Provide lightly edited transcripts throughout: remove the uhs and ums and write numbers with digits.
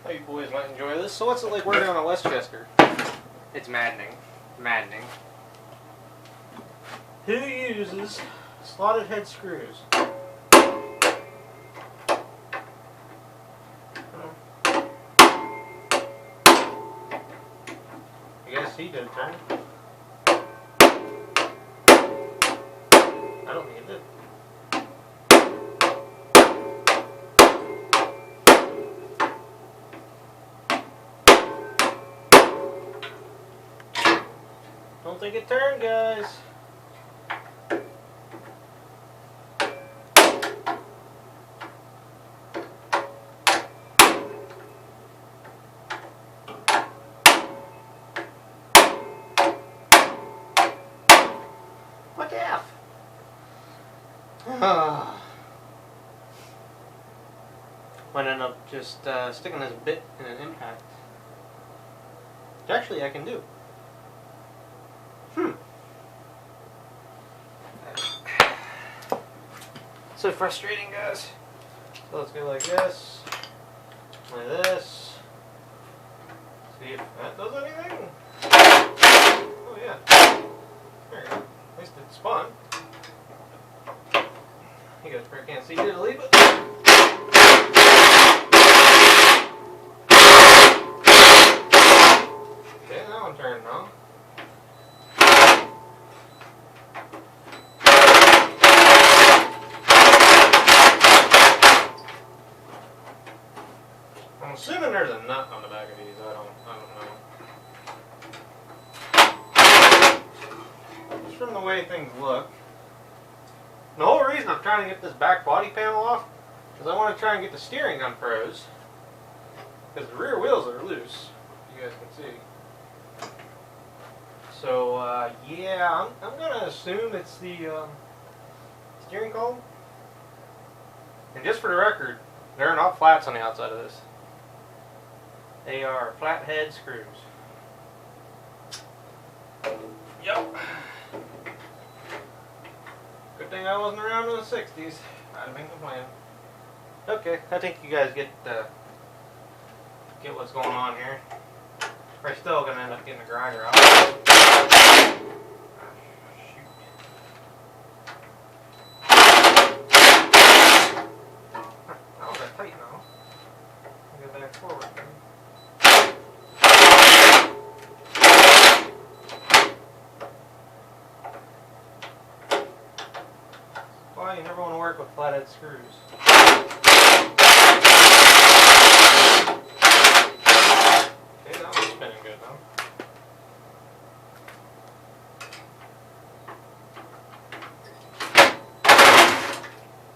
How you boys might enjoy this. So what's it like working on a Westchester? It's maddening. Maddening. Who uses slotted head screws? I guess he did, turn. I don't think it did. Don't think it turned, guys. What the F? Might end up just sticking this bit in an impact. Which actually I can do. So frustrating, guys. So let's go like this. Like this. See if that does anything. Oh yeah. There you go. At least it spun. You guys probably can't see diddly, but okay, that one turned wrong. I'm assuming there's a nut on the back of these. I don't know. Just from the way things look. The whole reason I'm trying to get this back body panel off is I want to try and get the steering unfroze. Because the rear wheels are loose, you guys can see. So, yeah, I'm going to assume it's the steering column. And just for the record, there are not flats on the outside of this. They are flathead screws. Yep. Good thing I wasn't around in the 60s. I'd have been complaining. Okay, I think you guys get what's going on here. We're still gonna end up getting the grinder out. Shoot. That was that tight now. Go back forward. Why you never want to work with flathead screws. Okay, that one's spinning good though.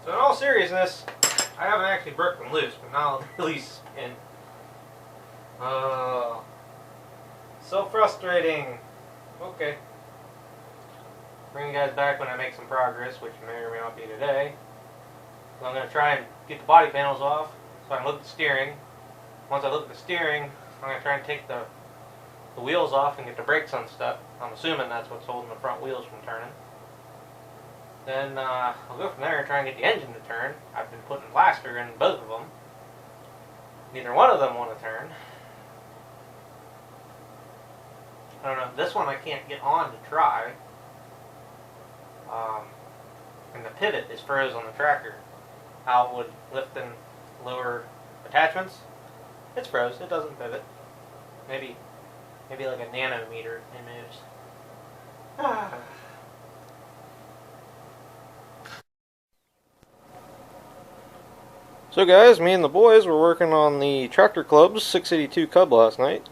So in all seriousness, I haven't actually broken them loose, but now I'll really spin. Oh, so frustrating. Okay. Bring you guys back when I make some progress, which may or may not be today. So I'm going to try and get the body panels off so I can look at the steering. Once I look at the steering, I'm going to try and take the wheels off and get the brakes unstuck. I'm assuming that's what's holding the front wheels from turning. Then I'll go from there and try and get the engine to turn. I've been putting plaster in both of them. Neither one of them want to turn. I don't know, this one I can't get on to try. And the pivot is froze on the tractor. How it would lift and lower attachments, it's froze. It doesn't pivot. Maybe like a nanometer it moves. So guys, me and the boys were working on the Tractor Club's 682 Cub last night.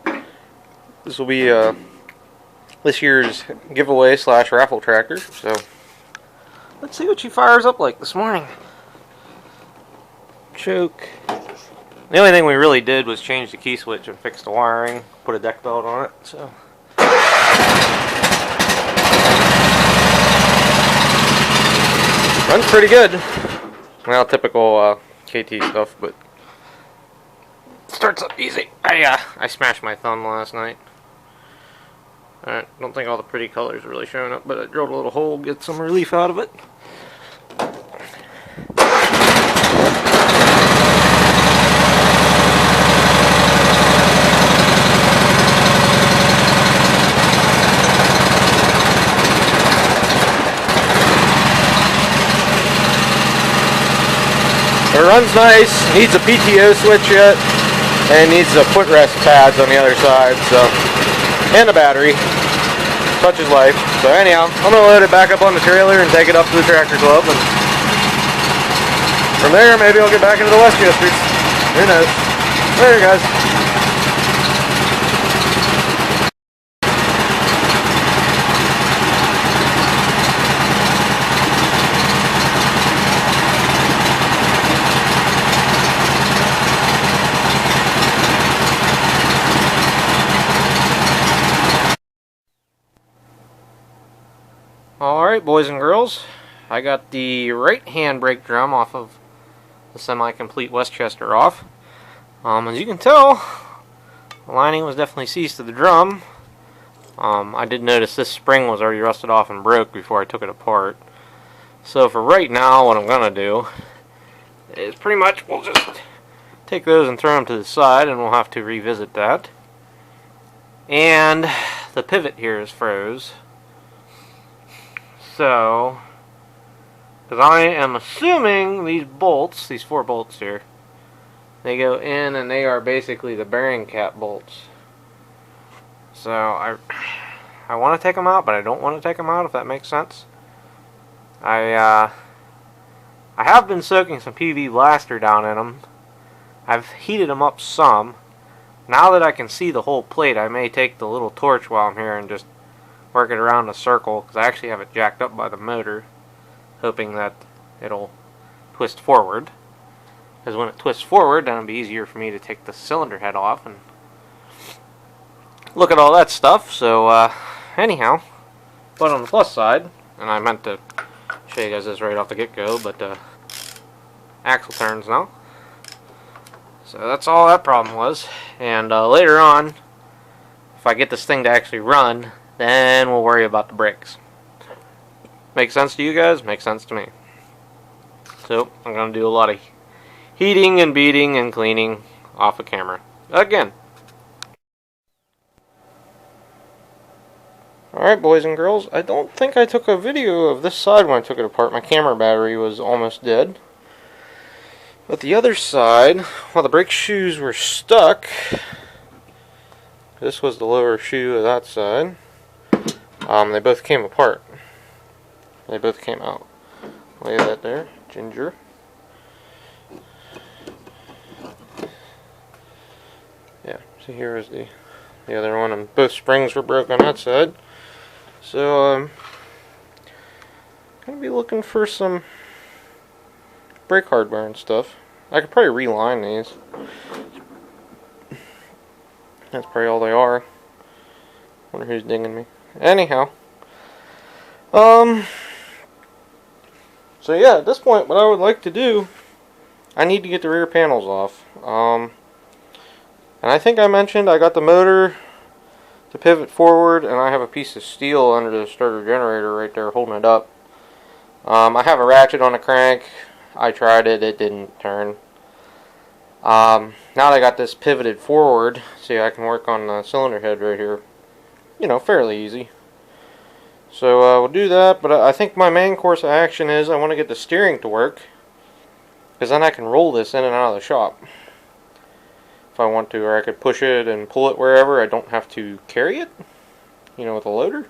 This will be this year's giveaway / raffle tractor. So let's see what she fires up like this morning. Choke. The only thing we really did was change the key switch and fix the wiring, put a deck belt on it. So runs pretty good. Well, typical KT stuff, but starts up easy. I smashed my thumb last night. I don't think all the pretty colors are really showing up, but I drilled a little hole, get some relief out of it. runs nice, needs a PTO switch yet, and needs the footrest pads on the other side, so, and a battery. Such is life. So anyhow, I'm going to load it back up on the trailer and take it up to the tractor club, and from there maybe I'll get back into the Westchesters. Who knows? Later, guys. Alright, boys and girls, I got the right hand brake drum off of the semi-complete Westchester off. As you can tell, the lining was definitely seized to the drum. I did notice this spring was already rusted off and broke before I took it apart. So for right now, what I'm going to do is pretty much we'll just take those and throw them to the side, and we'll have to revisit that. And the pivot here is froze. So, because I am assuming these bolts, these 4 bolts here, they go in and they are basically the bearing cap bolts. So I want to take them out, but I don't want to take them out, if that makes sense. I have been soaking some PV Blaster down in them. I've heated them up some. Now that I can see the whole plate, I may take the little torch while I'm here and just work it around a circle, because I actually have it jacked up by the motor, hoping that it'll twist forward. Because when it twists forward, then it'll be easier for me to take the cylinder head off and look at all that stuff. So anyhow, but on the plus side, and I meant to show you guys this right off the get-go, but axle turns now. So that's all that problem was. And later on, if I get this thing to actually run, then we'll worry about the brakes. Make sense to you guys? Makes sense to me. So, I'm going to do a lot of heating and beating and cleaning off of camera. Again. Alright, boys and girls. I don't think I took a video of this side when I took it apart. My camera battery was almost dead. But the other side, while the brake shoes were stuck, this was the lower shoe of that side. They both came apart. They both came out. Lay that there, Ginger. Yeah, so here is the other one, and both springs were broke on that side. So gonna be looking for some brake hardware and stuff. I could probably reline these. That's probably all they are. Wonder who's dinging me. Anyhow, so yeah, at this point, what I would like to do, I need to get the rear panels off. And I think I mentioned I got the motor to pivot forward, and I have a piece of steel under the starter generator right there holding it up. I have a ratchet on the crank. I tried it, it didn't turn. Now that I got this pivoted forward, see, I can work on the cylinder head right here. You know, fairly easy. So we'll do that, but I think my main course of action is I want to get the steering to work, because then I can roll this in and out of the shop if I want to, or I could push it and pull it wherever. I don't have to carry it, you know, with a loader.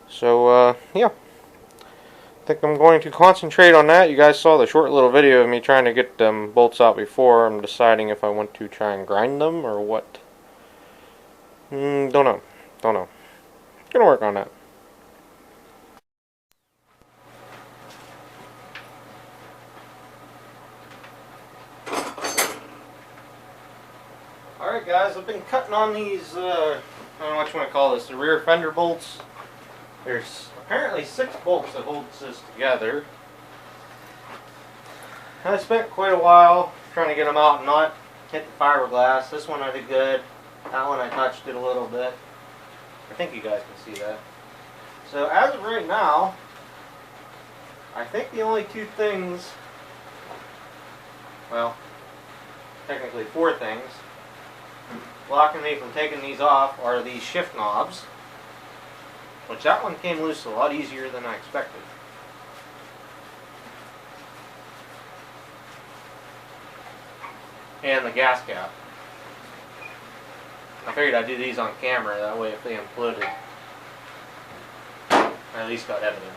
So yeah, I think I'm going to concentrate on that. You guys saw the short little video of me trying to get them bolts out before. I'm deciding if I want to try and grind them or what. Don't know. Gonna work on that. Alright guys, I've been cutting on these, I don't know what you want to call this, the rear fender bolts. There's apparently 6 bolts that hold this together. I spent quite a while trying to get them out and not hit the fiberglass. This one I did good. That one I touched it a little bit. I think you guys can see that. So as of right now, I think the only 2 things, well, technically 4 things, blocking me from taking these off are these shift knobs, which that one came loose a lot easier than I expected. and the gas cap. I figured I'd do these on camera, that way if they imploded, I at least got evidence.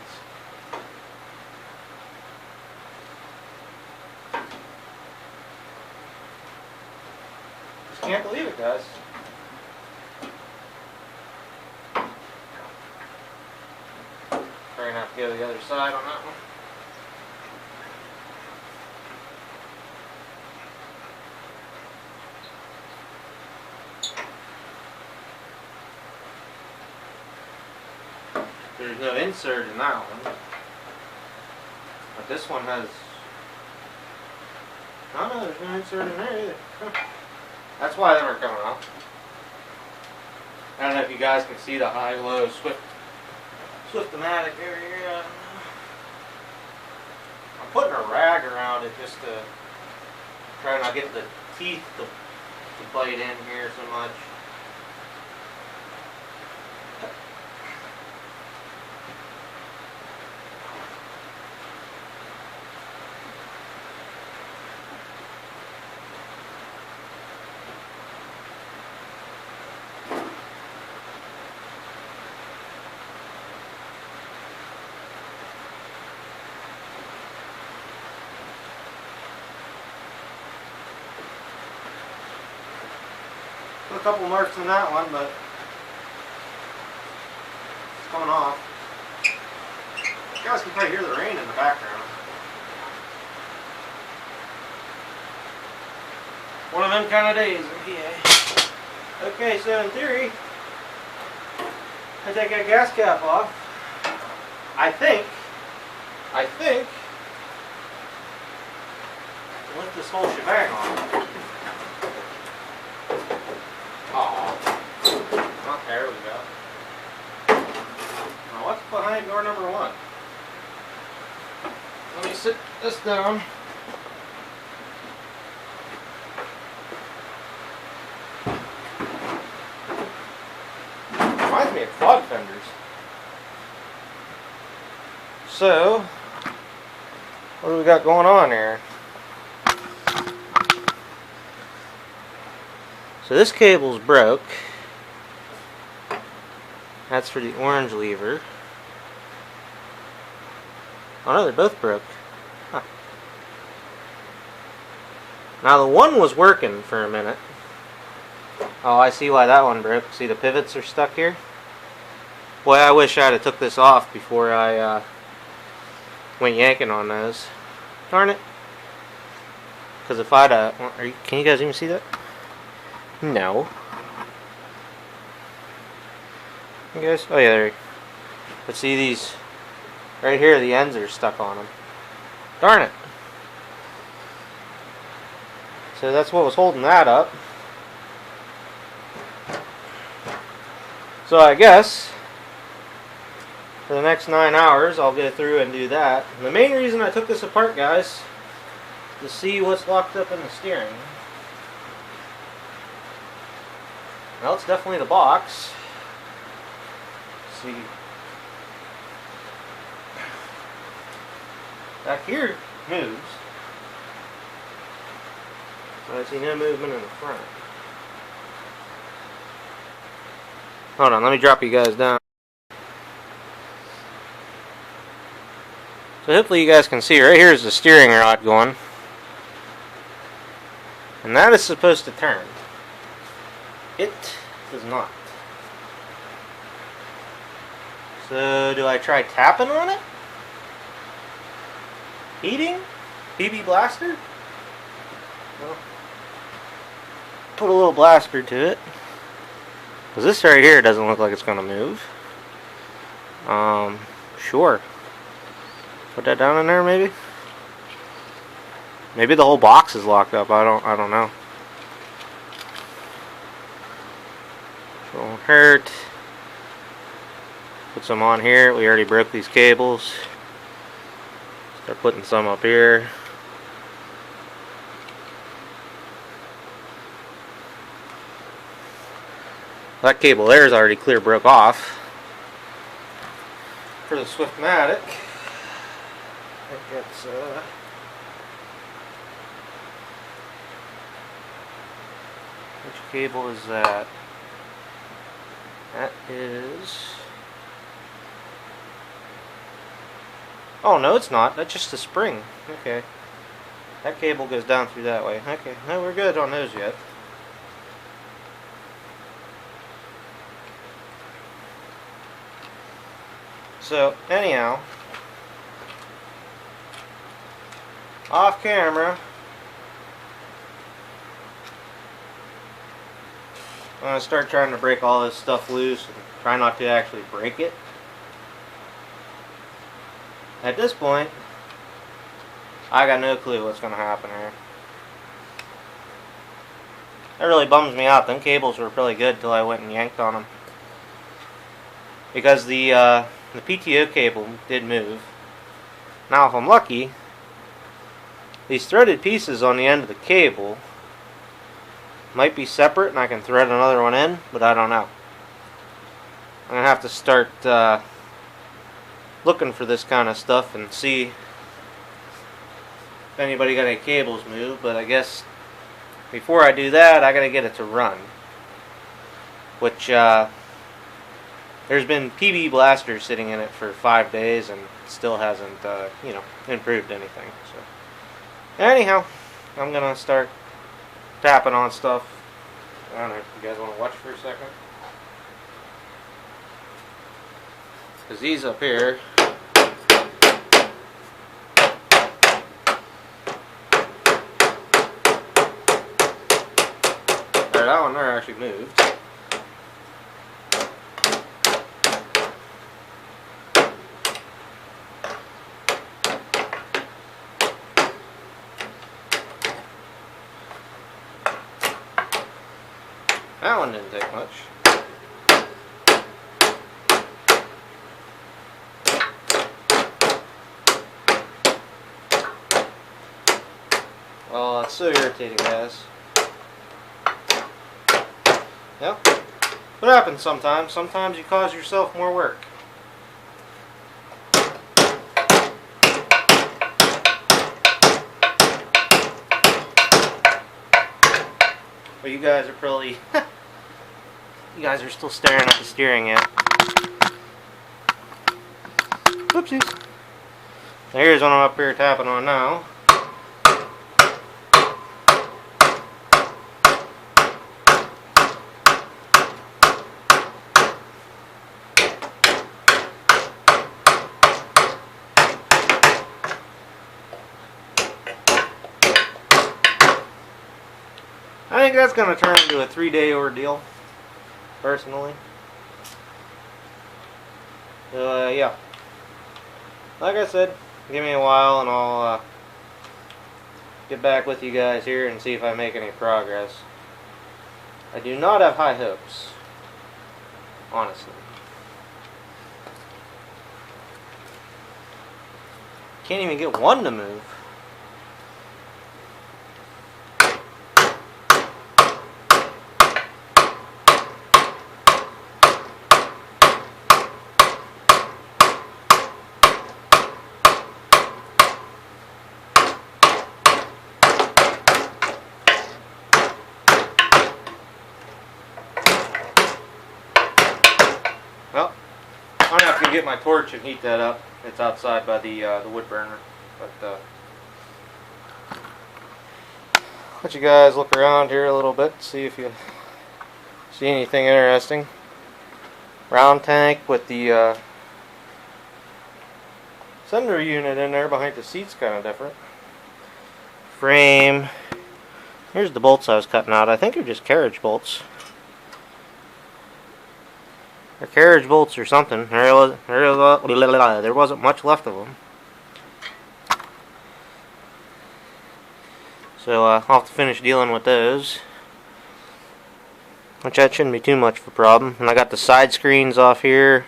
Just can't believe it, guys. Probably gonna have to go to the other side on that one. There's no insert in that one, but this one has. Oh no, there's no insert in there either. Huh. That's why they weren't coming out. I don't know if you guys can see the high-low Swift-O-Matic area. I'm putting a rag around it just to try not get the teeth to bite in here so much. A couple marks in that one, but it's coming off. You guys can probably hear the rain in the background. One of them kind of days in PA. Okay, so in theory, I take that gas cap off. I think, lift this whole shebang off. Oh, there we go. Now what's behind door number 1? Let me sit this down. Reminds me of clog fenders. So, what do we got going on here? So this cable's broke. That's for the orange lever. Oh no, they're both broke. Huh. Now the one was working for a minute. Oh, I see why that one broke. See the pivots are stuck here? Boy, I wish I'd have took this off before I went yanking on those. Darn it. Because if I'd can you guys even see that? No. You guys? Oh yeah, there. But see these right here, the ends are stuck on them. Darn it. So that's what was holding that up. So I guess for the next 9 hours I'll go through and do that. And the main reason I took this apart, guys, is to see what's locked up in the steering. Well, it's definitely the box. Let's see. Back here moves. So I see no movement in the front. Hold on, let me drop you guys down. So hopefully you guys can see, right here is the steering rod going. And that is supposed to turn. It does not. So do I try tapping on it? Heating? PB blaster? Well, put a little blaster to it. Because this right here doesn't look like it's going to move. Sure. Put that down in there maybe? Maybe the whole box is locked up. I don't know. So it won't hurt. Put some on here. We already broke these cables. Start putting some up here. That cable there is already clear broke off. For the Swift-O-Matic, I think it's Which cable is that? That is... Oh, no, it's not. That's just a spring. Okay. That cable goes down through that way. Okay, no, we're good on those yet. So, anyhow, off camera, I'm going to start trying to break all this stuff loose and try not to actually break it. At this point, I got no clue what's going to happen here. That really bums me out. Them cables were really good till I went and yanked on them. Because the PTO cable did move. Now if I'm lucky, these threaded pieces on the end of the cable might be separate and I can thread another one in, but I don't know. I'm going to have to start looking for this kind of stuff and see if anybody got any cables moved, but I guess before I do that I got to get it to run, which there's been PB blasters sitting in it for 5 days and still hasn't improved anything. So anyhow, I'm gonna start tapping on stuff. I don't know if you guys want to watch for a second, because these up here, that one there actually moved. That one didn't take much. Oh, it's so irritating, guys. Yep. What happens sometimes? Sometimes you cause yourself more work. But you guys are probably... you guys are still staring at the steering yet. Whoopsies. Here's what I'm up here tapping on now. I think that's going to turn into a 3-day ordeal, personally. So, yeah. Like I said, give me a while and I'll get back with you guys here and see if I make any progress. I do not have high hopes, honestly. Can't even get one to move. Well, I'm gonna have to get my torch and heat that up. It's outside by the wood burner. But let you guys look around here a little bit, see if you see anything interesting. Round tank with the sender unit in there behind the seat's kind of different. Frame. Here's the bolts I was cutting out. I think they're just carriage bolts. They're carriage bolts or something. There wasn't much left of them. So I'll have to finish dealing with those. Which that shouldn't be too much of a problem. And I got the side screens off here.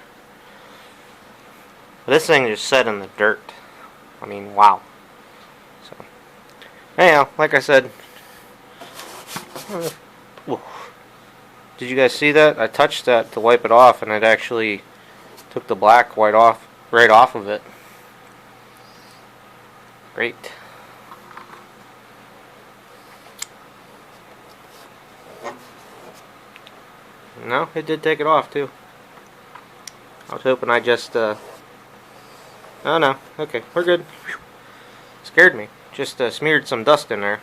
This thing just set in the dirt. I mean, wow. So, anyhow, like I said. Did you guys see that? I touched that to wipe it off and it actually took the black right off of it. Great. No, it did take it off too. I was hoping I just, oh no, okay, we're good. Whew. Scared me. Just smeared some dust in there.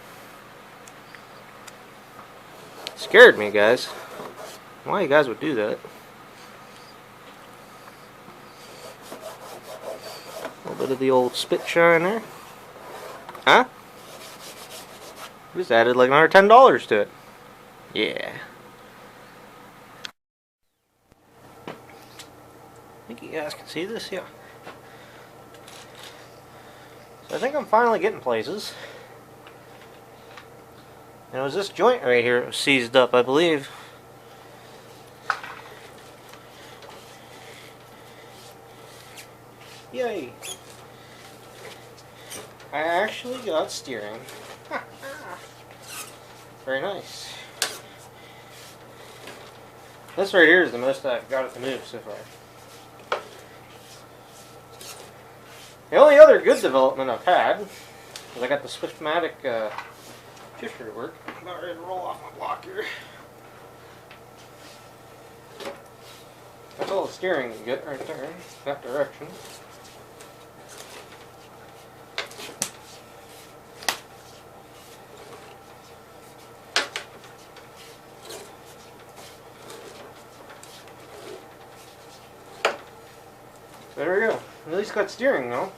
Scared me, guys. Why you guys would do that? A little bit of the old spit shine there. Huh? Just added like another $10 to it. Yeah. I think you guys can see this, yeah. So I think I'm finally getting places. And it was this joint right here that was seized up, I believe. Yay! I actually got steering. Very nice. This right here is the most I've got it to move so far. The only other good development I've had is I got the Swiftmatic shifter to work. I'm about ready to roll off my block here. That's all the steering you get right there, that direction. There we go. At least got steering though.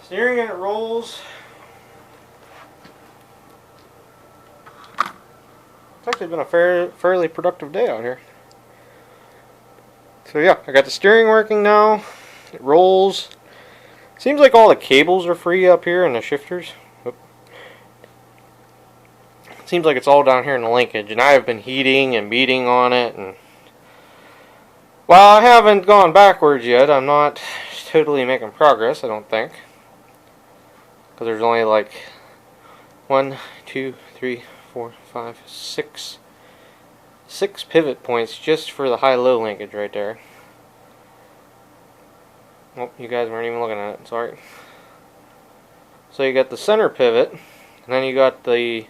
Steering and it rolls. It's actually been a fairly productive day out here. So yeah, I got the steering working now. It rolls. Seems like all the cables are free up here in the shifters. Oop. Seems like it's all down here in the linkage, and I have been heating and beating on it, and while I haven't gone backwards yet, I'm not totally making progress, I don't think. Because there's only like 1, 2, 3, 4, 5, 6 pivot points just for the high-low linkage right there. Oh, you guys weren't even looking at it, sorry. So you got the center pivot, and then you got the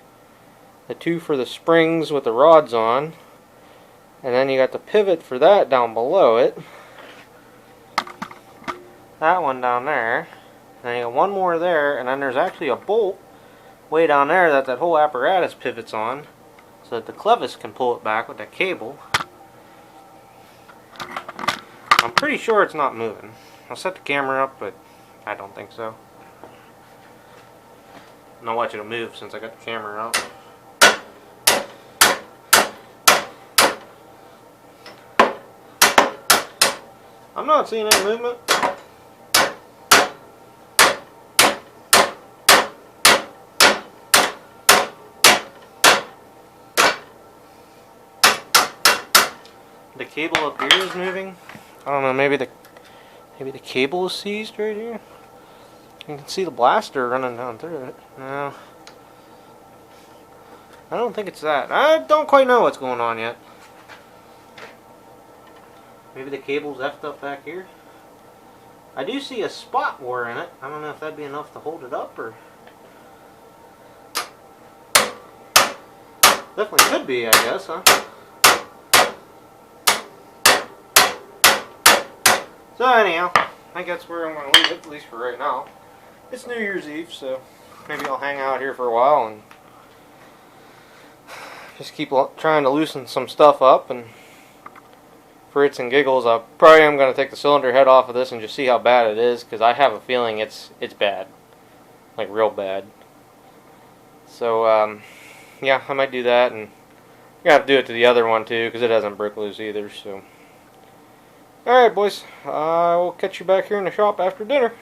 two for the springs with the rods on, and then you got the pivot for that down below it. That one down there, and then you got one more there, and then there's actually a bolt way down there that whole apparatus pivots on, so that the clevis can pull it back with that cable. I'm pretty sure it's not moving. I'll set the camera up, but I don't think so. And I'll watch it move since I got the camera out. I'm not seeing any movement. The cable up here is moving. I don't know, maybe the cable is seized right here. You can see the blaster running down through it. No. I don't think it's that. I don't quite know what's going on yet. Maybe the cable's effed up back here. I do see a spot wear in it. I don't know if that'd be enough to hold it up or... Definitely could be, I guess, huh? So anyhow, I think that's where I'm going to leave it, at least for right now. It's New Year's Eve, so maybe I'll hang out here for a while and just keep trying to loosen some stuff up, and for its and giggles, I probably am going to take the cylinder head off of this and just see how bad it is, because I have a feeling it's bad, like real bad. So yeah, I might do that, and I'm gonna have to do it to the other one too, because it hasn't broke loose either. So, all right, boys, I will catch you back here in the shop after dinner.